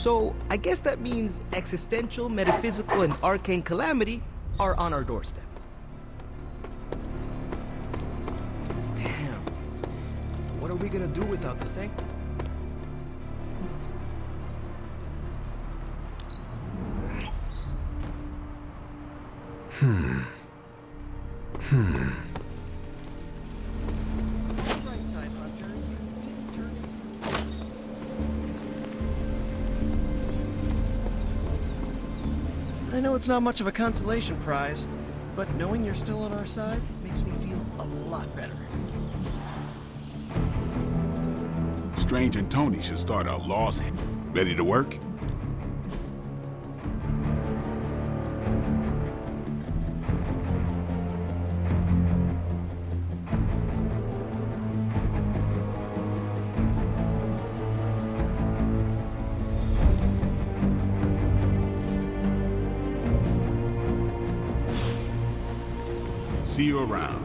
So I guess that means existential, metaphysical, and arcane calamity are on our doorstep. Damn. What are we gonna do without the sanctum? I know it's not much of a consolation prize, but knowing you're still on our side makes me feel a lot better. Strange and Tony should start our lost. Ready to work? See you around.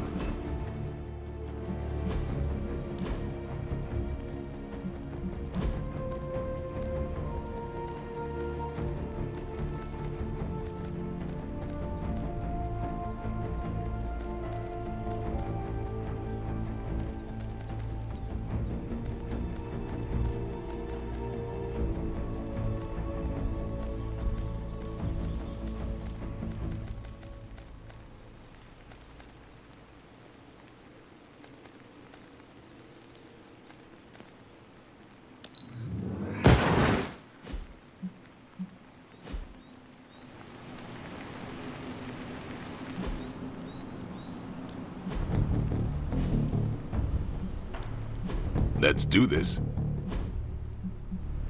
Let's do this.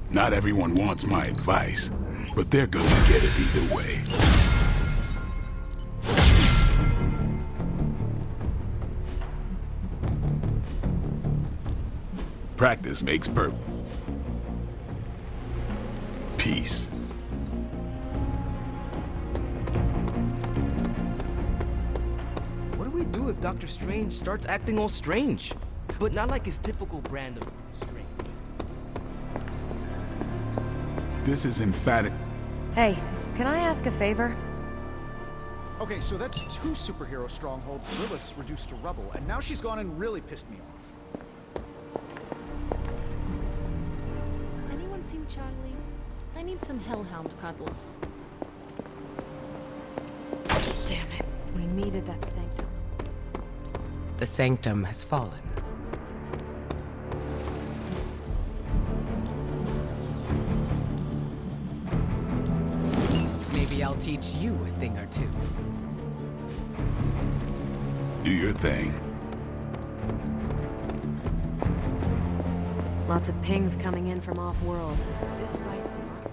Not everyone wants my advice, but they're gonna get it either way. Practice makes perfect. Peace. What do we do if Dr. Strange starts acting all strange? But not like his typical brand of strange. This is emphatic. Hey, can I ask a favor? Okay, so that's 2 superhero strongholds Lilith's reduced to rubble, and now she's gone and really pissed me off. Anyone seen Charlie? I need some hellhound cuddles. Damn it. We needed that sanctum. The sanctum has fallen. Maybe I'll teach you a thing or two. Do your thing. Lots of pings coming in from off-world. This fight's not...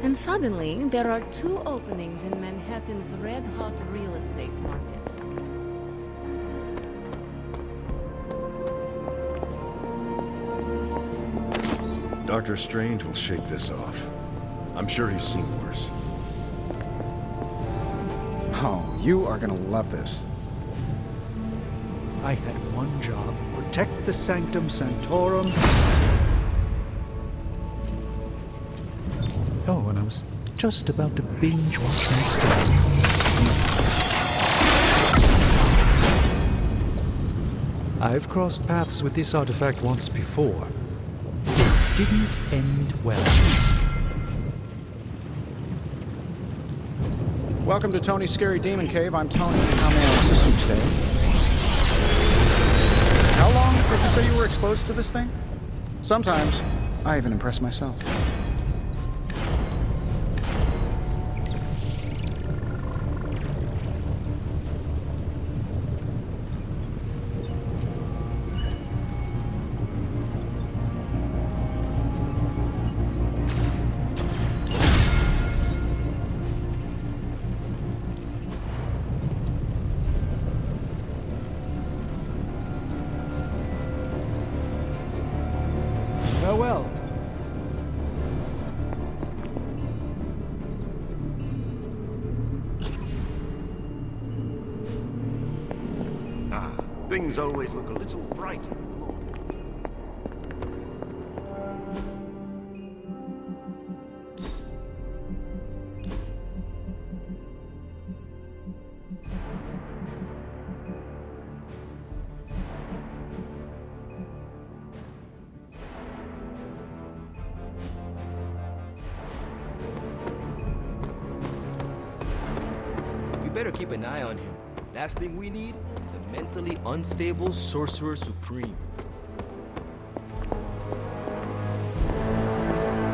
And suddenly, there are 2 openings in Manhattan's red-hot real estate market. Doctor Strange will shake this off. I'm sure he's seen worse. Oh, you are gonna love this. I had one job: protect the Sanctum Sanctorum. Oh, and I was just about to binge watch my stories. I've crossed paths with this artifact once before. It didn't end well. Welcome to Tony's Scary Demon Cave. I'm Tony. How may I assist you today? How long did you say you were exposed to this thing? Sometimes I even impress myself. Farewell. things always look a little brighter in the morning. We better keep an eye on him. Last thing we need is a mentally unstable sorcerer supreme.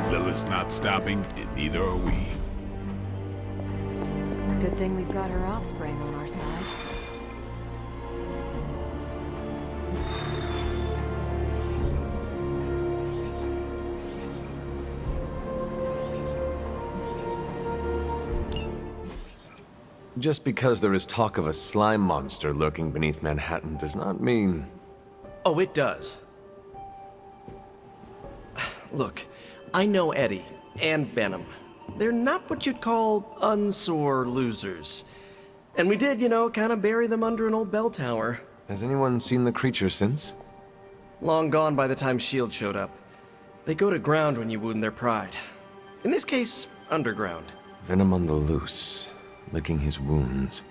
Lilith's not stopping, and neither are we. Good thing we've got her offspring on our side. Just because there is talk of a slime monster lurking beneath Manhattan does not mean... Oh, it does. Look, I know Eddie and Venom. They're not what you'd call unsore losers. And we did, kind of bury them under an old bell tower. Has anyone seen the creature since? Long gone by the time S.H.I.E.L.D. showed up. They go to ground when you wound their pride. In this case, underground. Venom on the loose, licking his wounds.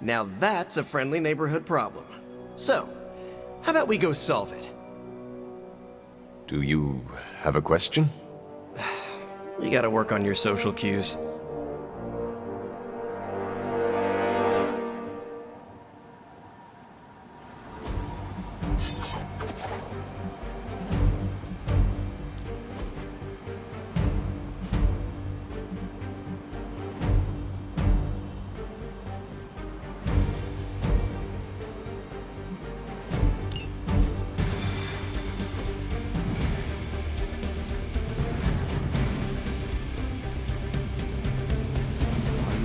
Now that's a friendly neighborhood problem. So, how about we go solve it? Do you have a question? You gotta work on your social cues.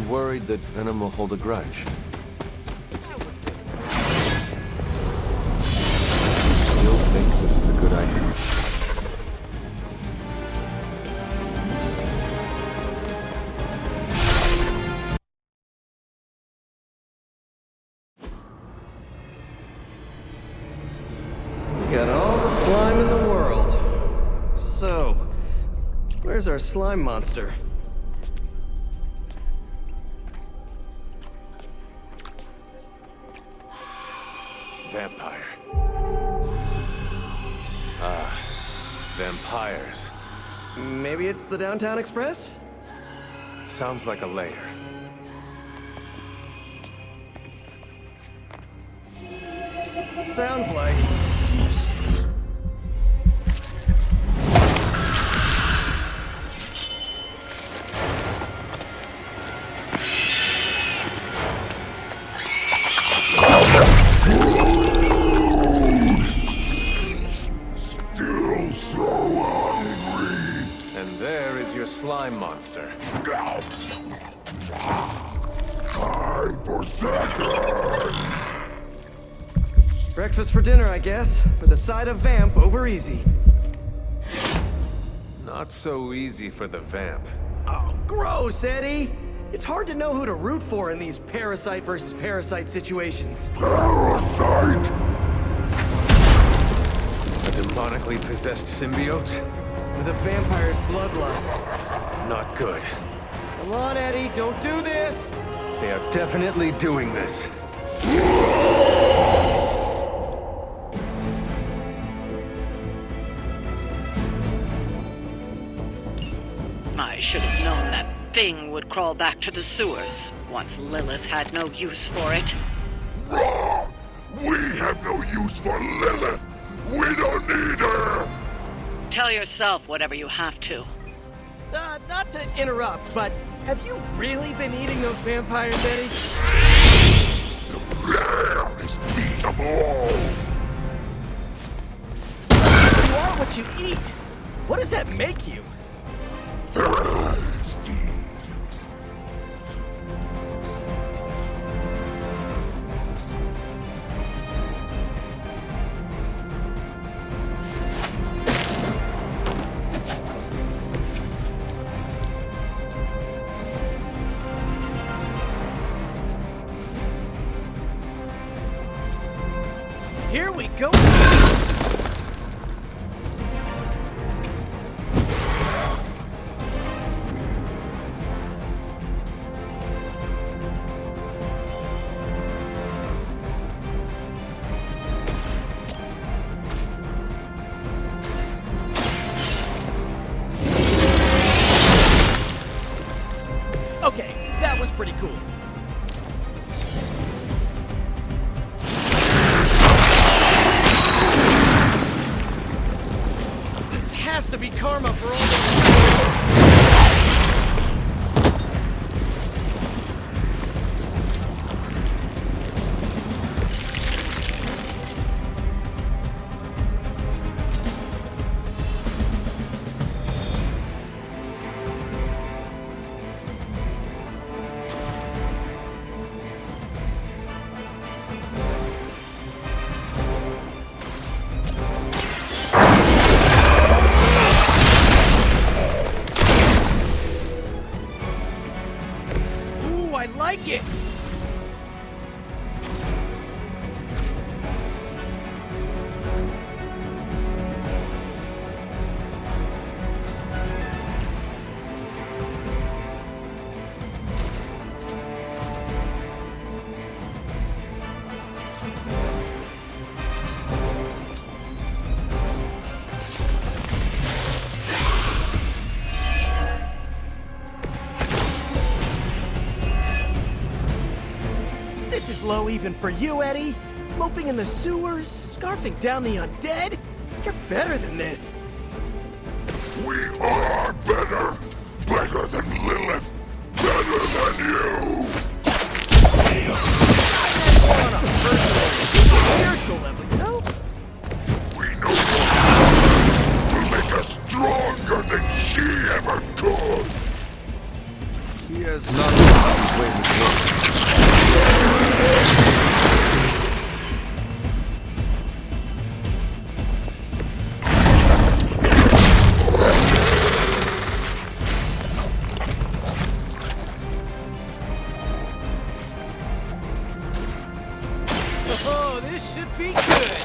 Worried that Venom will hold a grudge. Still think this is a good idea. We got all the slime in the world. So, where's our slime monster? Vampire. Vampires. Maybe it's the Downtown Express? Sounds like a lair. Sounds like... And there is your slime monster. Time for seconds! Breakfast for dinner, I guess, with a side of vamp over easy. Not so easy for the vamp. Oh, gross, Eddie! It's hard to know who to root for in these parasite versus parasite situations. Parasite! A demonically possessed symbiote? With a vampire's bloodlust. Not good. Come on, Eddie, don't do this! They are definitely doing this. I should have known that thing would crawl back to the sewers once Lilith had no use for it. Wrong! We have no use for Lilith! We don't need her! Tell yourself whatever you have to. Not to interrupt, but have you really been eating those vampires, Eddie? The rarest meat of all! You are what you eat! What does that make you? Thirsty. go. Okay, that was pretty cool. This has to be karma for all the... Ooh, I like it! This is low even for you, Eddie. Moping in the sewers, scarfing down the undead. You're better than this. We are better! Better than Lilith! Better than you! On a personal, spiritual level, you know? We know will make us stronger than she ever could! He has not lost his way with work. Oh, this should be good.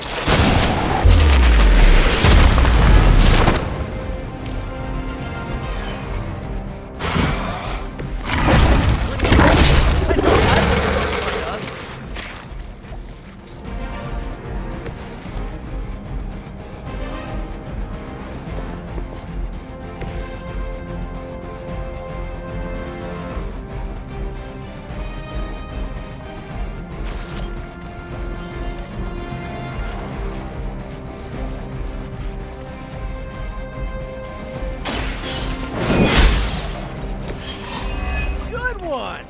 Good one.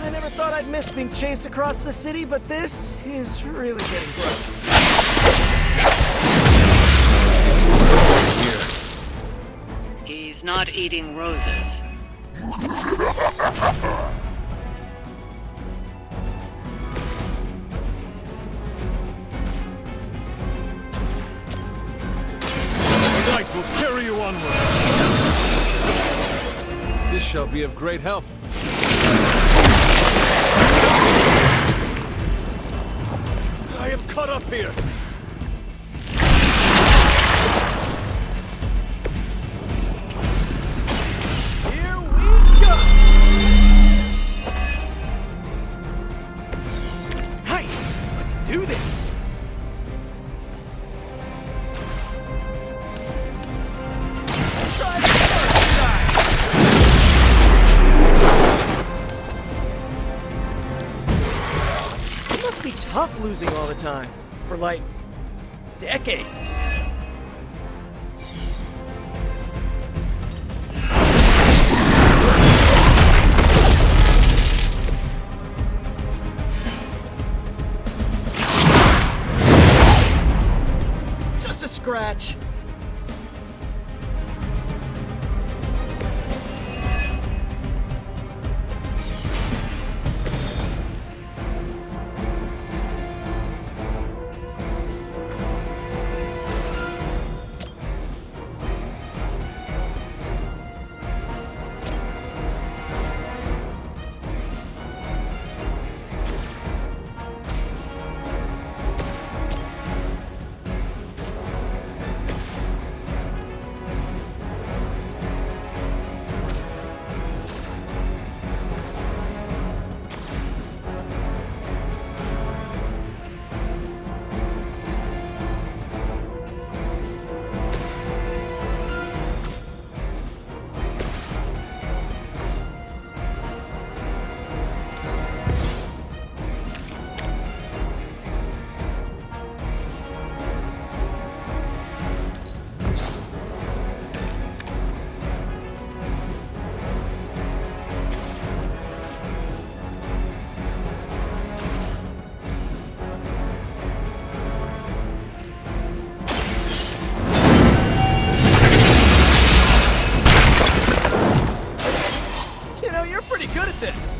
I never thought I'd miss being chased across the city, but this is really getting gross. He's not eating roses. The knight will carry you onward. This shall be of great help. I am caught up here. Here we go. Nice. Let's do this. Try the first time. It must be tough losing all the time. For like decades. scratch. This.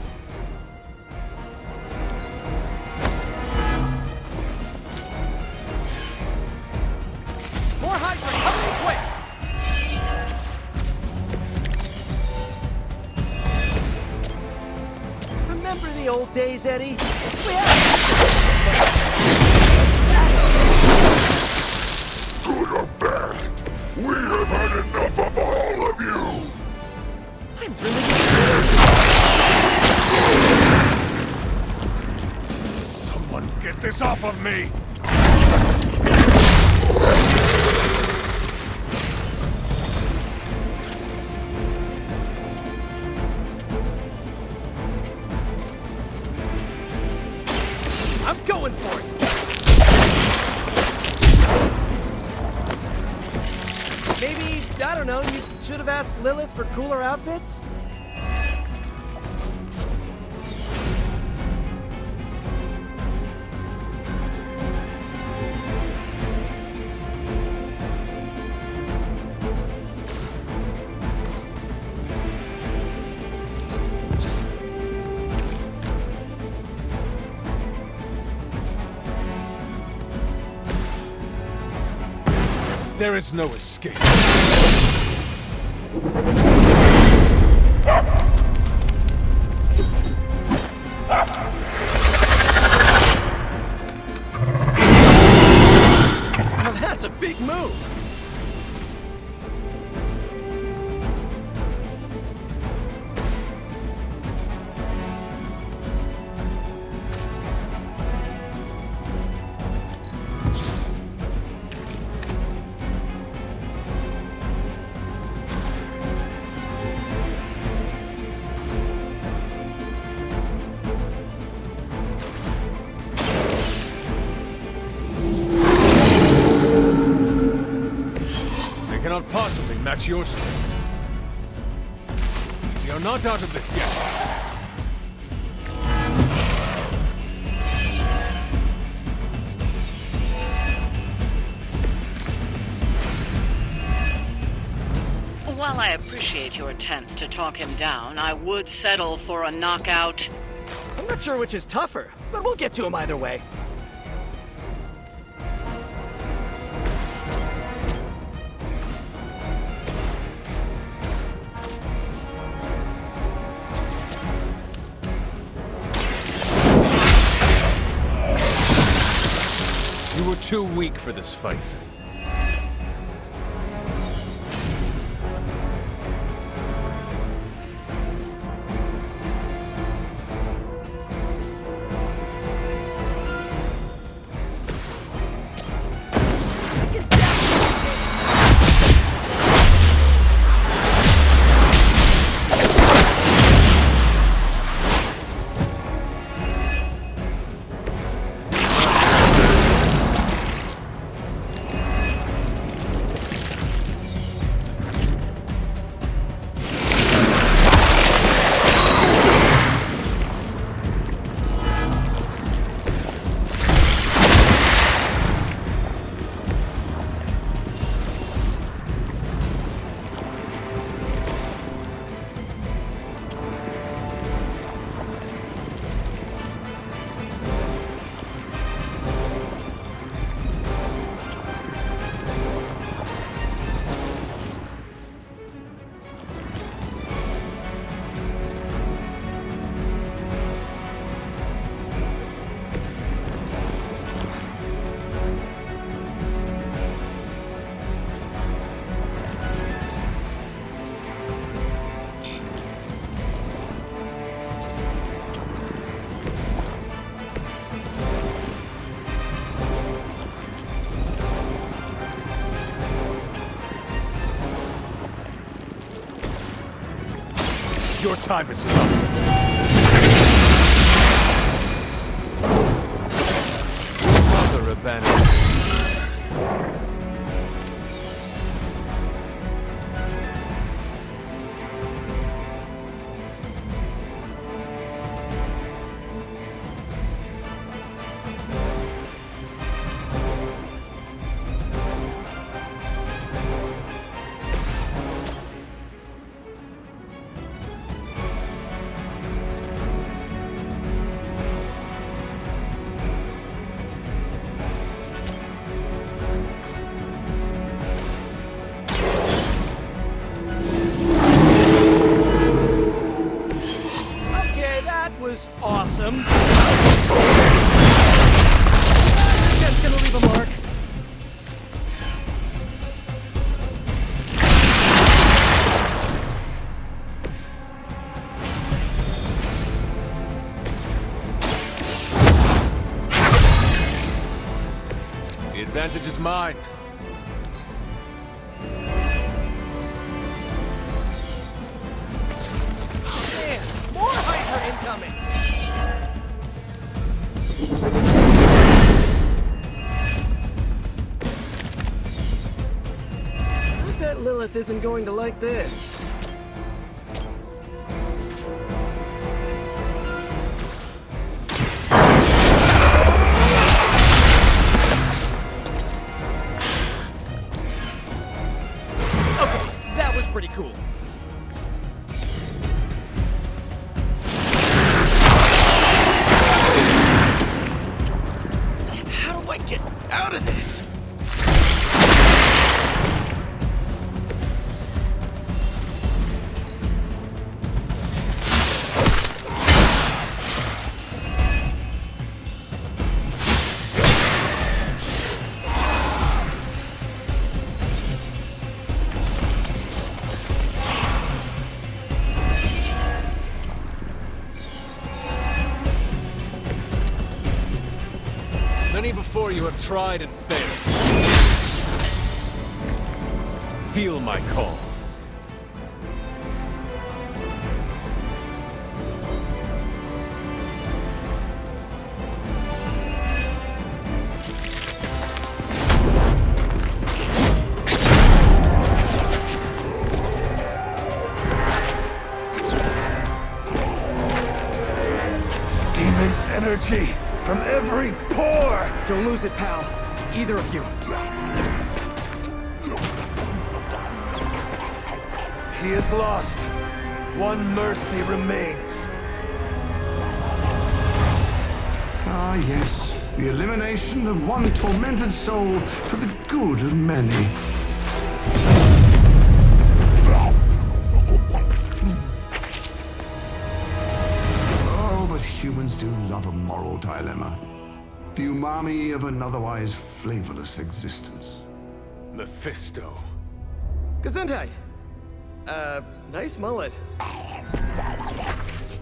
More hydrant, coming quick! Remember the old days, Eddie? Good or bad, we have had enough of all of you! I'm really Get this off of me! I'm going for it! Maybe, I don't know, you should have asked Lilith for cooler outfits? There is no escape. Now that's a big move! Cannot possibly match your strength. We are not out of this yet. While I appreciate your attempts to talk him down, I would settle for a knockout. I'm not sure which is tougher, but we'll get to him either way. You were too weak for this fight. Your time has come. Mother abandoned. Okay, that was awesome. That's gonna leave a mark. The advantage is mine. Man, more hyper incoming. I bet Lilith isn't going to like this. Okay, that was pretty cool. How do I get out of this? Many before you have tried and failed. Feel my call. Demon energy from every pore! Don't lose it, pal. Either of you. He is lost. One mercy remains. Ah, yes. The elimination of one tormented soul for the good of many. Oh, but humans do love a moral dilemma. The umami of an otherwise flavorless existence. Mephisto. Gesundheit. Nice mullet.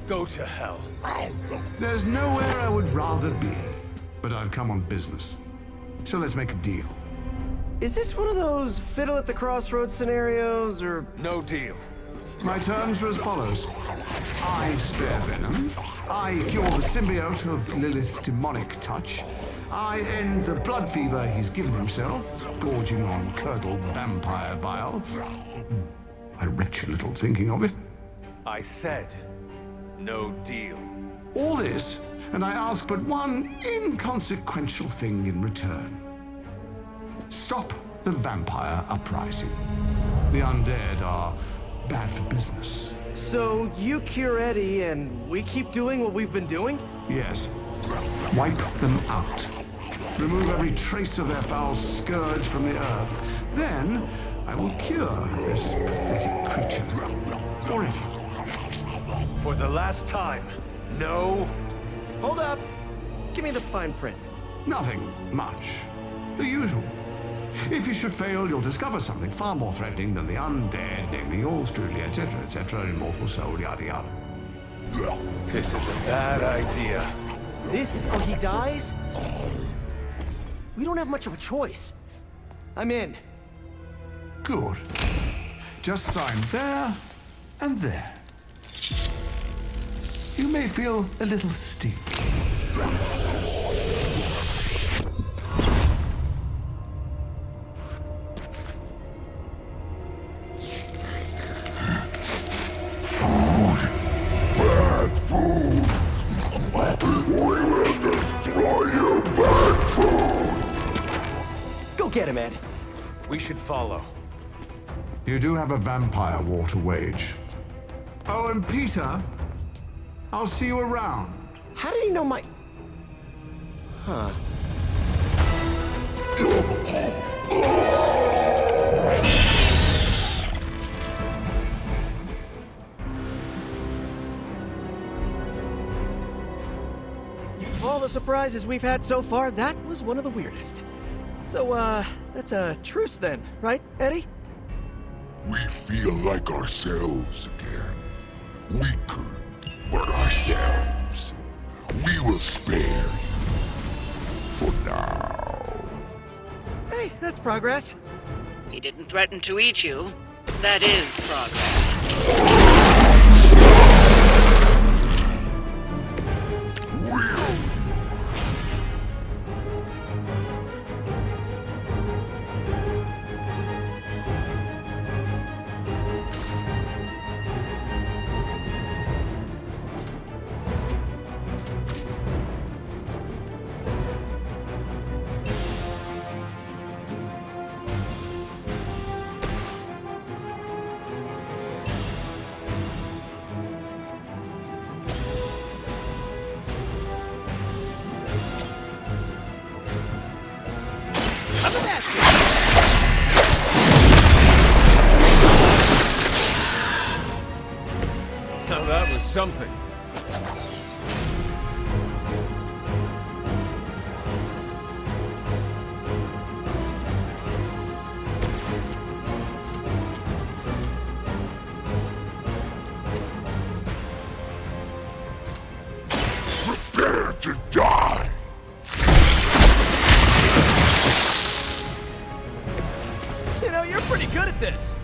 Go to hell. There's nowhere I would rather be, but I've come on business. So let's make a deal. Is this one of those fiddle at the crossroads scenarios, or... No deal. My terms are as follows. I spare Venom. I cure the symbiote of Lilith's demonic touch. I end the blood fever he's given himself, gorging on curdled vampire bile. I retch a little thinking of it. I said, no deal. All this, and I ask but one inconsequential thing in return. Stop the vampire uprising. The undead are bad for business. So you cure Eddie, and we keep doing what we've been doing? Yes. Wipe them out. Remove every trace of their foul scourge from the earth. Then, I will cure this pathetic creature. Forever. For the last time, no. Hold up. Give me the fine print. Nothing much. The usual. If you should fail, you'll discover something far more threatening than the undead, namely yours truly, etc., immortal soul, yada yada. This is a bad idea. This or he dies? We don't have much of a choice. I'm in. Good. Just sign there and there. you may feel a little sting. Bad food! We will destroy you, bad food! Go get him, Ed. We should follow. You do have a vampire war to wage. Oh, and Peter, I'll see you around. How did he know my... Huh. Of all the surprises we've had so far, that was one of the weirdest. So, that's a truce then, right, Eddie? We feel like ourselves again. Weaker, but ourselves. We will spare you. For now. Hey, that's progress. He didn't threaten to eat you. That is progress. Now that was something. Prepare to die! You know, you're pretty good at this.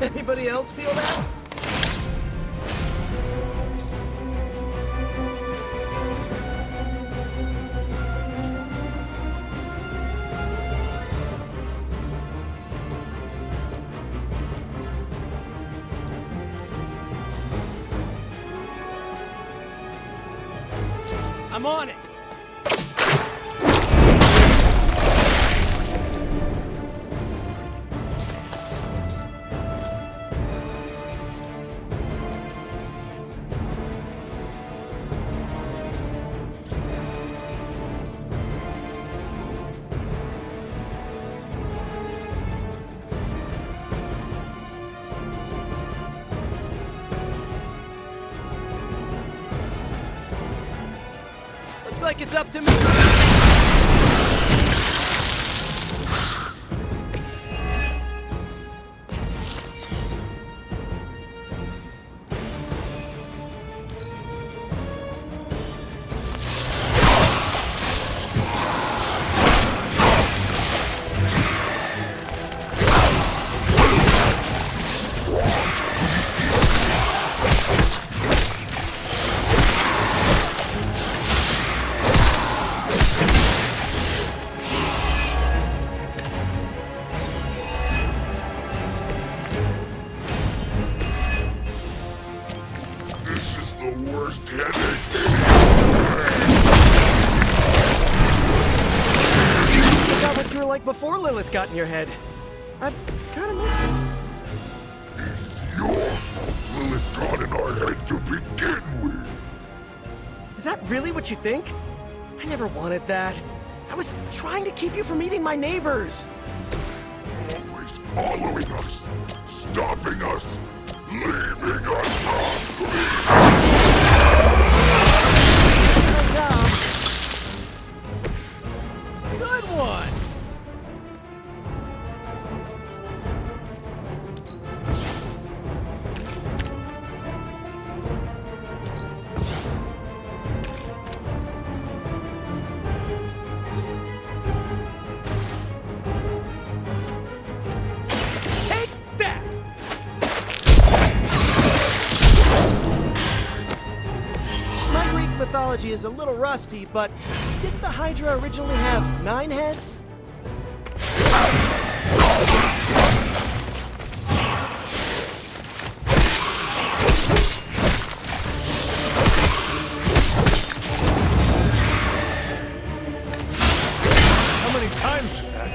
Anybody else feel that? I'm on it. Looks like it's up to me. This is the worst headache. Forgot what you were like before Lilith got in your head. I've kind of missed it. It is your fault Lilith got in our head to begin with. Is that really what you think? I never wanted that. I was trying to keep you from eating my neighbors. Always following us, stopping us, leaving us hungry. Good job. Good one. mythology is a little rusty, but didn't the Hydra originally have 9 heads? How many times is that?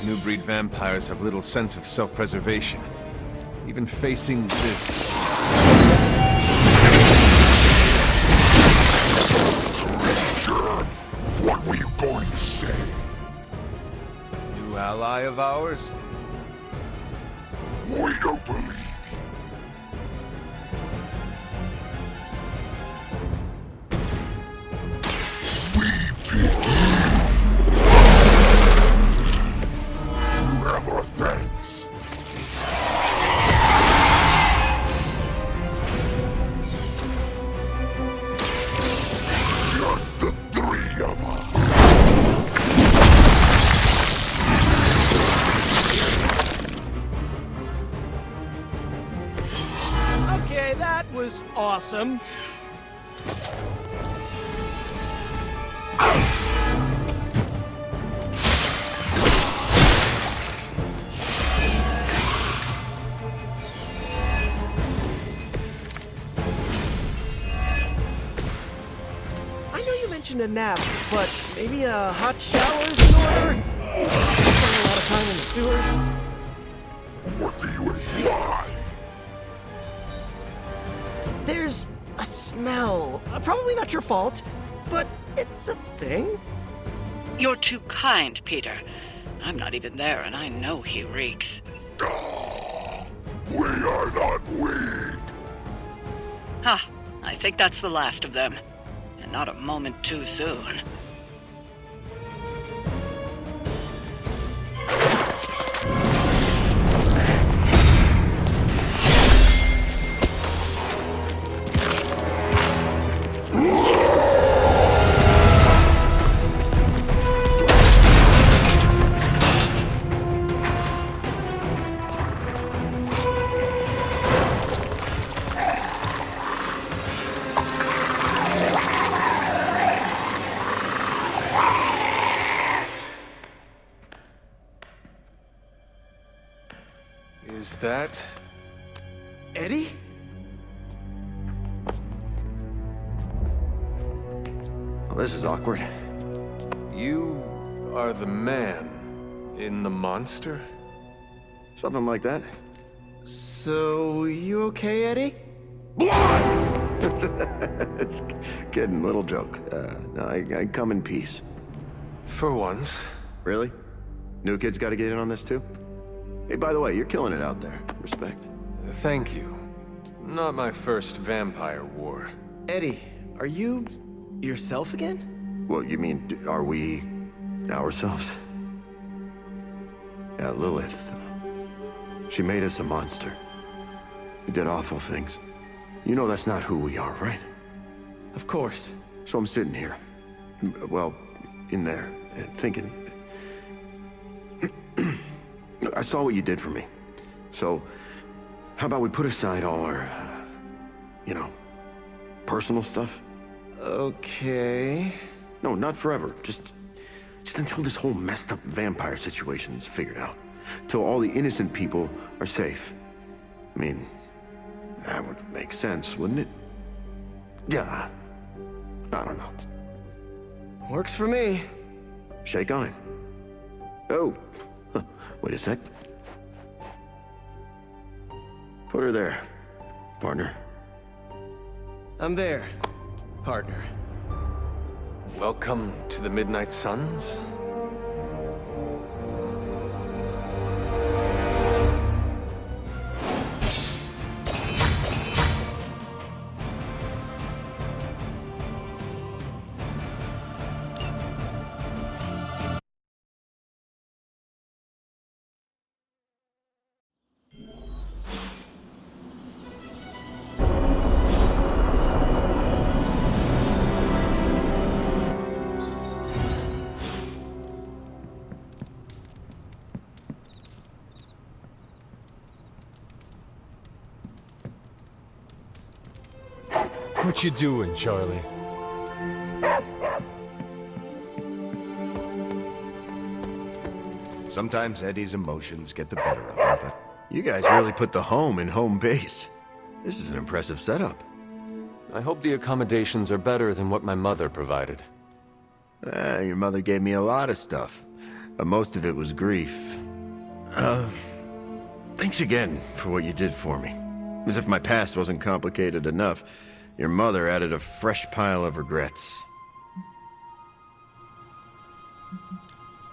New breed vampires have little sense of self-preservation. Even facing this... Creature! What were you going to say? new ally of ours? We don't believe you. We begin. You have our thanks. Just the 3 of us. Okay, that was awesome. I know you mentioned a nap, but maybe a hot shower's in order? Spend a lot of time in the sewers. What do you imply? There's a smell. Probably not your fault, but it's a thing. You're too kind, Peter. I'm not even there, and I know he reeks. We are not weak. Ha! I think that's the last of them. And not a moment too soon. Is that... Eddie? Well, this is awkward. You are the man in the monster? Something like that. So, you okay, Eddie? It's kidding, little joke. No, I come in peace. For once. Really? New kids gotta get in on this too? Hey, by the way, you're killing it out there. Respect. Thank you. Not my first vampire war. Eddie, are you yourself again? Well, you mean, are we ourselves? Yeah, Lilith. She made us a monster. We did awful things. You know that's not who we are, right? Of course. So I'm sitting here, well, in there, thinking... I saw what you did for me. So, how about we put aside all our, personal stuff? Okay... No, not forever. Just until this whole messed up vampire situation is figured out. Till all the innocent people are safe. I mean, that would make sense, wouldn't it? Yeah. I don't know. Works for me. Shake on it. Oh. Wait a sec. Put her there, partner. I'm there, partner. Welcome to the Midnight Suns? What you doing, Charlie? Sometimes Eddie's emotions get the better of him, but you guys really put the home in home base. This is an impressive setup. I hope the accommodations are better than what my mother provided. Your mother gave me a lot of stuff, but most of it was grief. Thanks again for what you did for me. As if my past wasn't complicated enough, your mother added a fresh pile of regrets.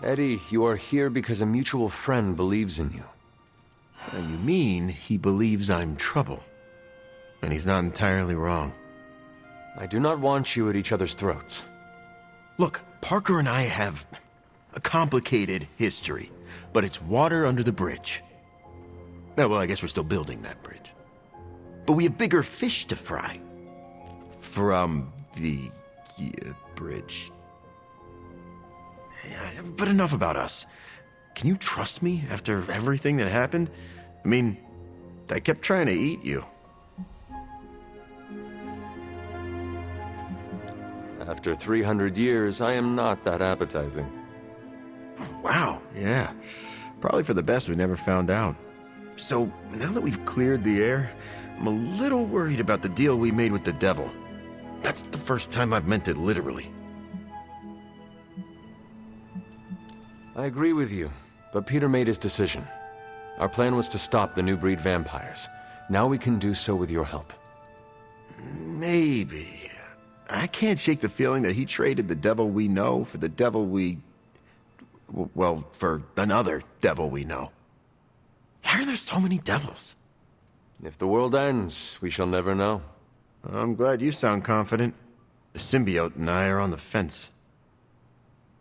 Eddie, you are here because a mutual friend believes in you. You mean he believes I'm trouble? And he's not entirely wrong. I do not want you at each other's throats. Look, Parker and I have a complicated history, but it's water under the bridge. Well, I guess we're still building that bridge. But we have bigger fish to fry. From the bridge. Yeah, but enough about us. Can you trust me after everything that happened? I mean, I kept trying to eat you. After 300 years, I am not that appetizing. Wow, yeah. Probably for the best we never found out. So, now that we've cleared the air, I'm a little worried about the deal we made with the devil. That's the first time I've meant it literally. I agree with you, but Peter made his decision. Our plan was to stop the new breed vampires. Now we can do so with your help. Maybe. I can't shake the feeling that he traded the devil we know for the devil we... well, for another devil we know. Why are there so many devils? If the world ends, we shall never know. I'm glad you sound confident. The symbiote and I are on the fence.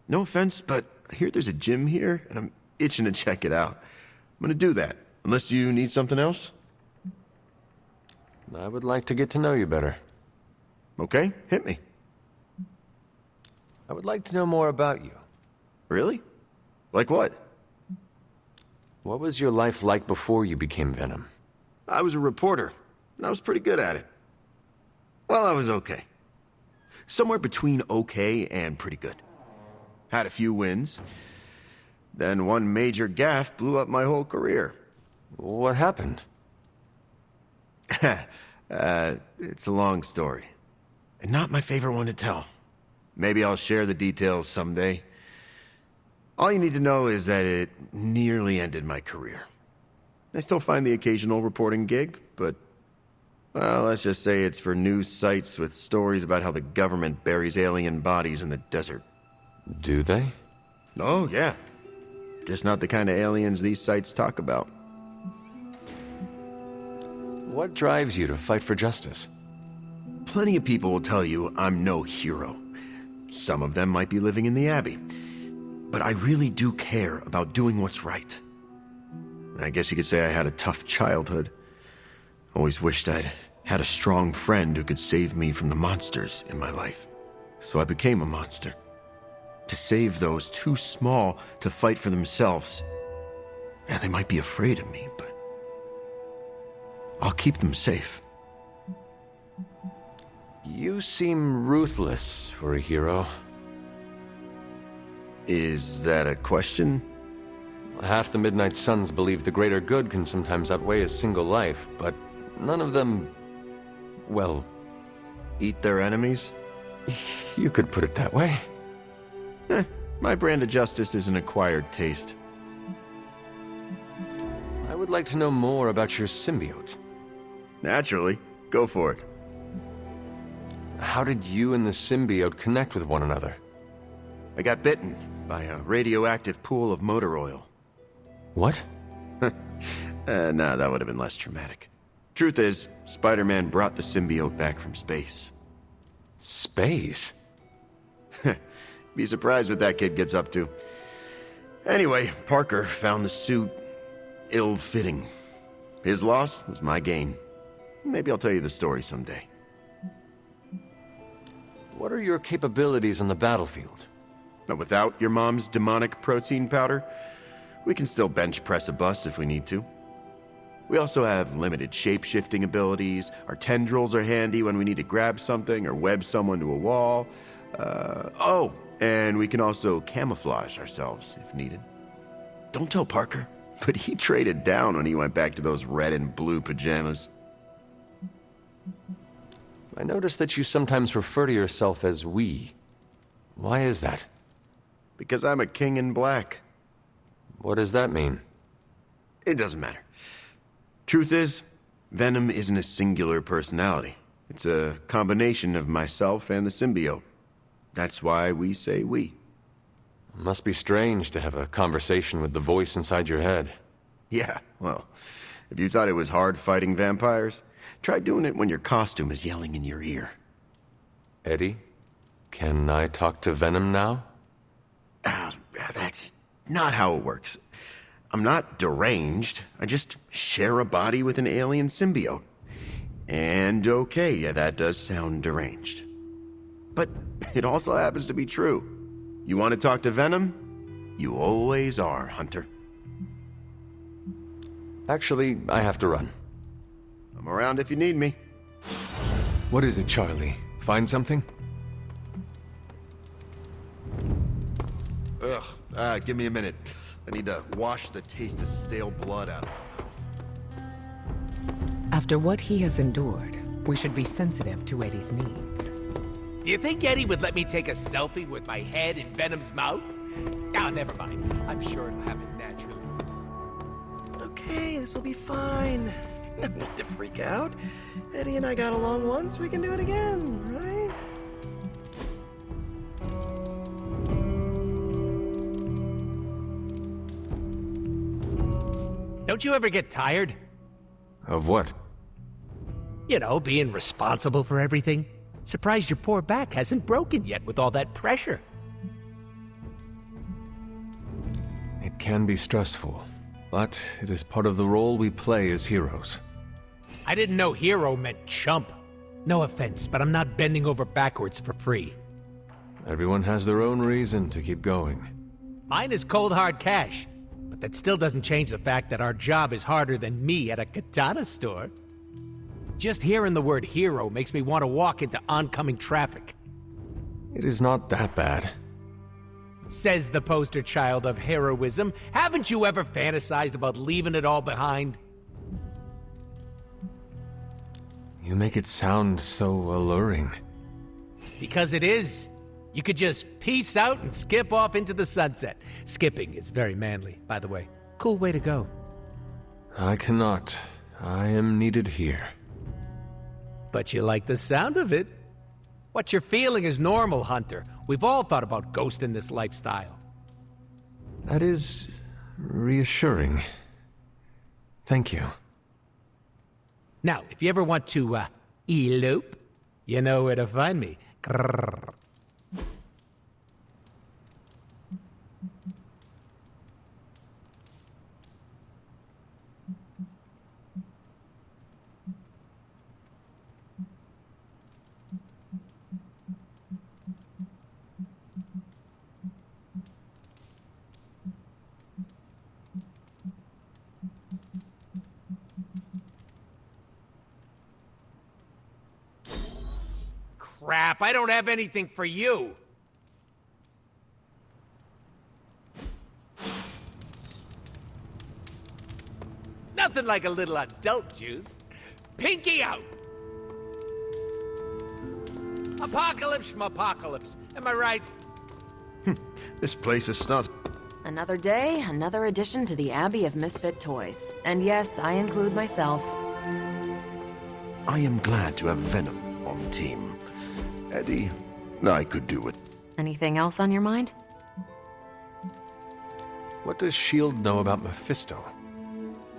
No offense, but I hear there's a gym here, and I'm itching to check it out. I'm gonna do that, unless you need something else? I would like to get to know you better. Okay, hit me. I would like to know more about you. Really? Like what? What was your life like before you became Venom? I was a reporter, and I was pretty good at it. Well, I was okay. Somewhere between okay and pretty good. Had a few wins. Then one major gaffe blew up my whole career. What happened? It's a long story. And not my favorite one to tell. Maybe I'll share the details someday. All you need to know is that it nearly ended my career. I still find the occasional reporting gig, but... well, let's just say it's for news sites with stories about how the government buries alien bodies in the desert. Do they? Oh, yeah. Just not the kind of aliens these sites talk about. What drives you to fight for justice? Plenty of people will tell you I'm no hero. Some of them might be living in the Abbey. But I really do care about doing what's right. I guess you could say I had a tough childhood. Always wished I'd had a strong friend who could save me from the monsters in my life. So I became a monster. To save those too small to fight for themselves. Yeah, they might be afraid of me, but I'll keep them safe. You seem ruthless for a hero. Is that a question? Half the Midnight Suns believe the greater good can sometimes outweigh a single life, but none of them... well... eat their enemies? You could put it that way. My brand of justice is an acquired taste. I would like to know more about your symbiote. Naturally. Go for it. How did you and the symbiote connect with one another? I got bitten by a radioactive pool of motor oil. What? Nah, that would have been less traumatic. Truth is, Spider-Man brought the symbiote back from space. Space? Be surprised what that kid gets up to. Anyway, Parker found the suit ill-fitting. His loss was my gain. Maybe I'll tell you the story someday. What are your capabilities on the battlefield? But without your mom's demonic protein powder, we can still bench press a bus if we need to. We also have limited shape-shifting abilities. Our tendrils are handy when we need to grab something or web someone to a wall. Oh, and we can also camouflage ourselves if needed. Don't tell Parker, but he traded down when he went back to those red and blue pajamas. I noticed that you sometimes refer to yourself as we. Why is that? Because I'm a king in black. What does that mean? It doesn't matter. Truth is, Venom isn't a singular personality. It's a combination of myself and the symbiote. That's why we say we. Must be strange to have a conversation with the voice inside your head. Yeah, well, if you thought it was hard fighting vampires, try doing it when your costume is yelling in your ear. Eddie, can I talk to Venom now? That's not how it works. I'm not deranged. I just share a body with an alien symbiote. And okay, yeah, that does sound deranged. But it also happens to be true. You want to talk to Venom? You always are, Hunter. Actually, I have to run. I'm around if you need me. What is it, Charlie? Find something? Ugh, give me a minute. I need to wash the taste of stale blood out of it. After what he has endured, we should be sensitive to Eddie's needs. Do you think Eddie would let me take a selfie with my head in Venom's mouth? Ah, never mind. I'm sure it'll happen naturally. Okay, this'll be fine. No need to freak out. Eddie and I got along once, we can do it again, right? Don't you ever get tired? Of what? You know, being responsible for everything. Surprised your poor back hasn't broken yet with all that pressure. It can be stressful, but it is part of the role we play as heroes. I didn't know hero meant chump. No offense, but I'm not bending over backwards for free. Everyone has their own reason to keep going. Mine is cold hard cash, but that still doesn't change the fact that our job is harder than me at a katana store. Just hearing the word hero makes me want to walk into oncoming traffic. It is not that bad. Says the poster child of heroism. Haven't you ever fantasized about leaving it all behind? You make it sound so alluring. Because it is. You could just peace out and skip off into the sunset. Skipping is very manly, by the way. Cool way to go. I cannot. I am needed here. But you like the sound of it. What you're feeling is normal, Hunter. We've all thought about ghosting this lifestyle. That is reassuring. Thank you. Now, if you ever want to, elope, you know where to find me. Grrr. Crap, I don't have anything for you. Nothing like a little adult juice. Pinky out! Apocalypse schmapocalypse. Am I right? This place is stuffed. Another day, another addition to the Abbey of Misfit Toys. And yes, I include myself. I am glad to have Venom on the team. Eddie, I could do it. Anything else on your mind? What does S.H.I.E.L.D. know about Mephisto?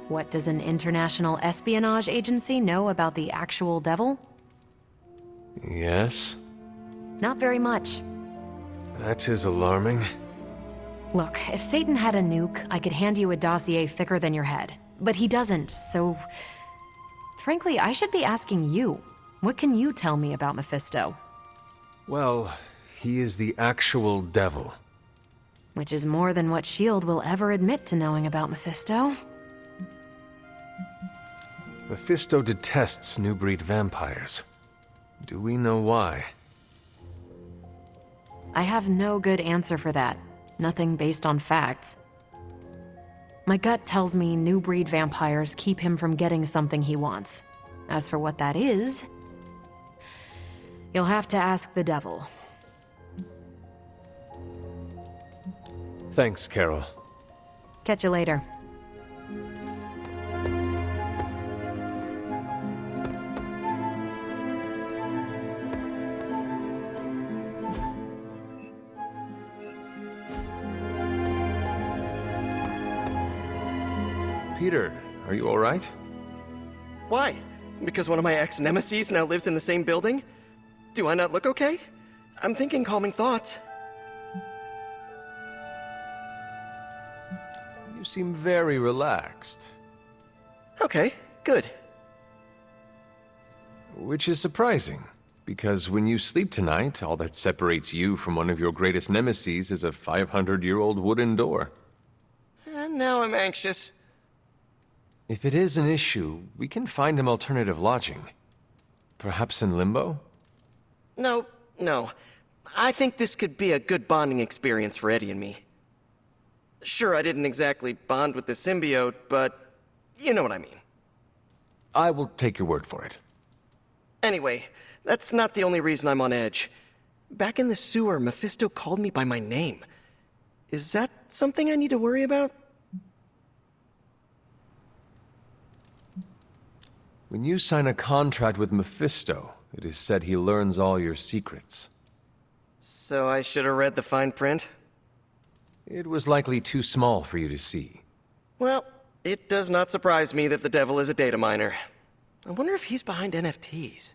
What does an international espionage agency know about the actual devil? Yes? Not very much. That is alarming. Look, if Satan had a nuke, I could hand you a dossier thicker than your head. But he doesn't, so... Frankly, I should be asking you. What can you tell me about Mephisto? Well, he is the actual devil. Which is more than what S.H.I.E.L.D. will ever admit to knowing about Mephisto. Mephisto detests new breed vampires. Do we know why? I have no good answer for that. Nothing based on facts. My gut tells me new breed vampires keep him from getting something he wants. As for what that is, you'll have to ask the devil. Thanks, Carol. Catch you later. Peter, are you all right? Why? Because one of my ex-nemesis now lives in the same building? Do I not look okay? I'm thinking calming thoughts. You seem very relaxed. Okay, good. Which is surprising, because when you sleep tonight, all that separates you from one of your greatest nemeses is a 500-year-old wooden door. And now I'm anxious. If it is an issue, we can find him alternative lodging. Perhaps in Limbo? No. I think this could be a good bonding experience for Eddie and me. Sure, I didn't exactly bond with the symbiote, but you know what I mean. I will take your word for it. Anyway, that's not the only reason I'm on edge. Back in the sewer, Mephisto called me by my name. Is that something I need to worry about? When you sign a contract with Mephisto, it is said he learns all your secrets. So I should have read the fine print? It was likely too small for you to see. Well, it does not surprise me that the devil is a data miner. I wonder if he's behind NFTs.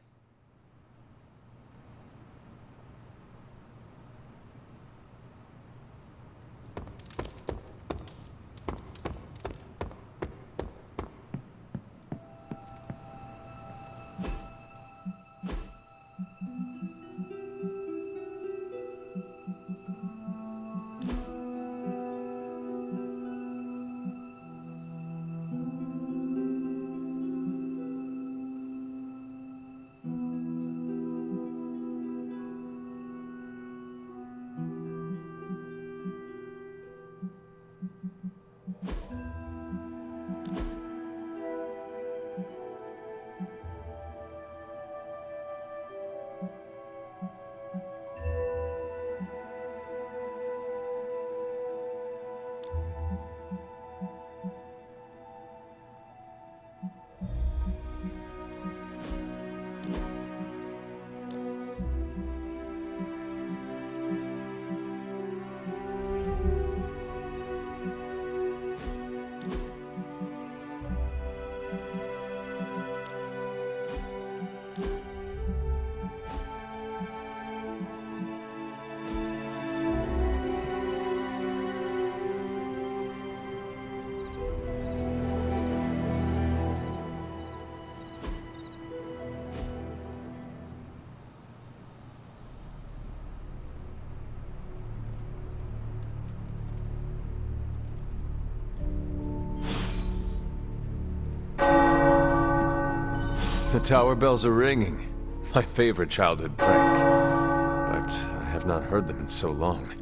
The tower bells are ringing. My favorite childhood prank. But I have not heard them in so long.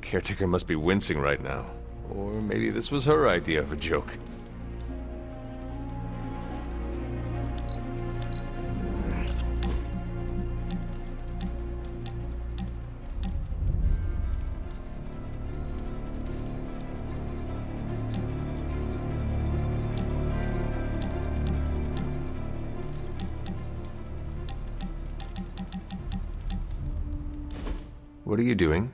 Caretaker must be wincing right now. Or maybe this was her idea of a joke. What are you doing?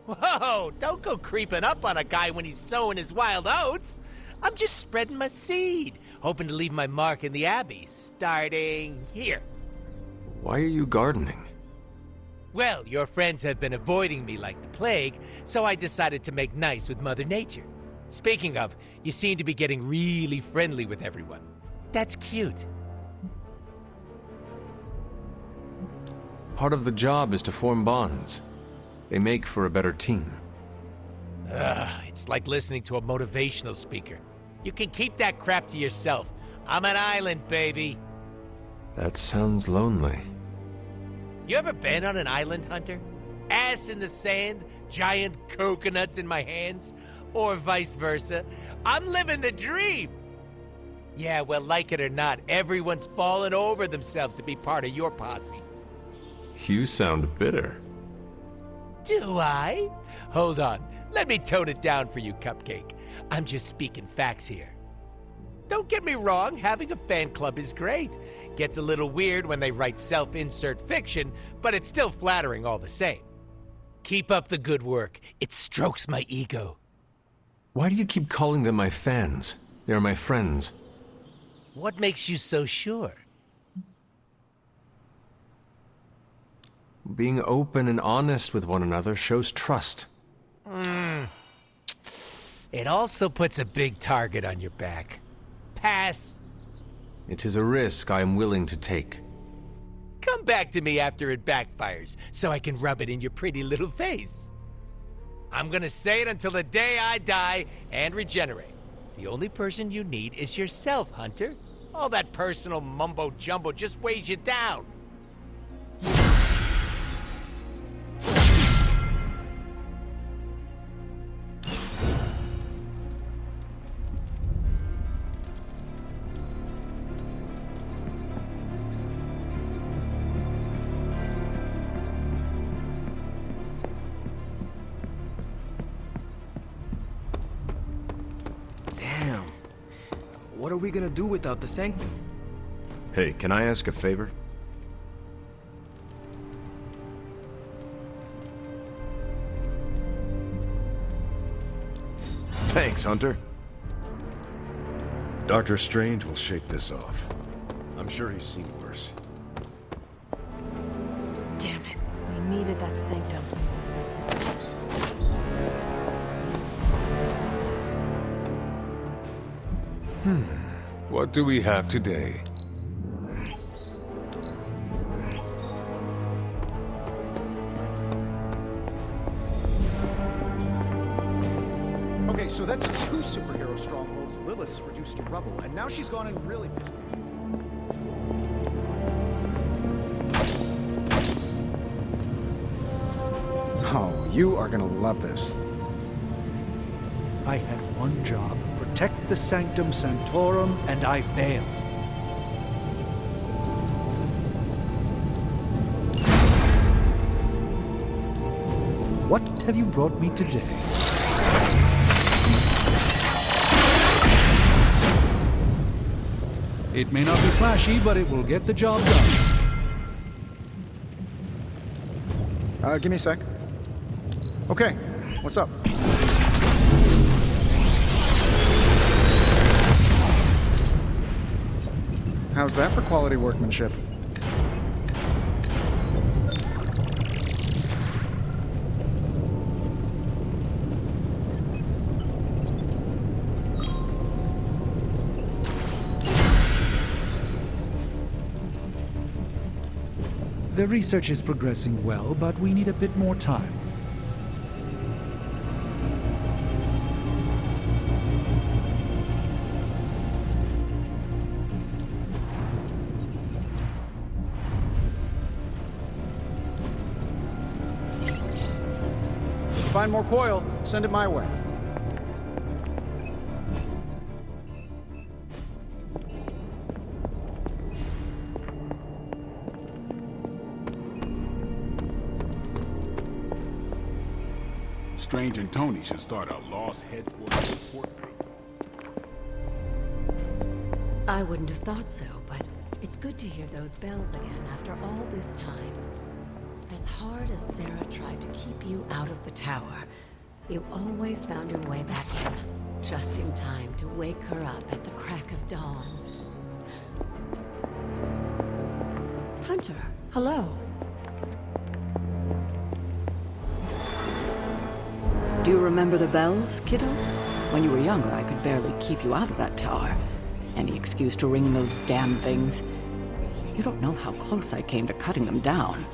Whoa, don't go creeping up on a guy when he's sowing his wild oats. I'm just spreading my seed, hoping to leave my mark in the Abbey, starting here. Why are you gardening? Well, your friends have been avoiding me like the plague, so I decided to make nice with Mother Nature. Speaking of, you seem to be getting really friendly with everyone. That's cute. Part of the job is to form bonds. They make for a better team. It's like listening to a motivational speaker. You can keep that crap to yourself. I'm an island, baby. That sounds lonely. You ever been on an island, Hunter? Ass in the sand, giant coconuts in my hands, or vice versa. I'm living the dream! Yeah, well, like it or not, everyone's fallen over themselves to be part of your posse. You sound bitter. Do I? Hold on, let me tone it down for you, Cupcake. I'm just speaking facts here. Don't get me wrong, having a fan club is great. Gets a little weird when they write self-insert fiction, but it's still flattering all the same. Keep up the good work. It strokes my ego. Why do you keep calling them my fans? They're my friends. What makes you so sure? Being open and honest with one another shows trust. It also puts a big target on your back. Pass. It is a risk I am willing to take. Come back to me after it backfires, so I can rub it in your pretty little face. I'm gonna say it until the day I die and regenerate. The only person you need is yourself, Hunter. All that personal mumbo-jumbo just weighs you down. Damn. What are we gonna do without the Sanctum? Hey, can I ask a favor? Thanks, Hunter. Doctor Strange will shake this off. I'm sure he's seen worse. Damn it. We needed that Sanctum. What do we have today? Okay, so that's 2 superhero strongholds Lilith's reduced to rubble, and now she's gone and really pissed me off. Oh, you are gonna love this. I had one job. Protect the Sanctum Sanctorum, and I failed. What have you brought me today? It may not be flashy, but it will get the job done. Give me a sec. Okay, what's up? How's that for quality workmanship? The research is progressing well, but we need a bit more time. Find more coil, send it my way. Strange and Tony should start a Lost Headquarters support group. I wouldn't have thought so, but it's good to hear those bells again after all this time. As hard as Sarah tried to keep you out of the tower, you always found your way back in, just in time to wake her up at the crack of dawn. Hunter, hello. Do you remember the bells, kiddo? When you were younger, I could barely keep you out of that tower. Any excuse to ring those damn things. You don't know how close I came to cutting them down.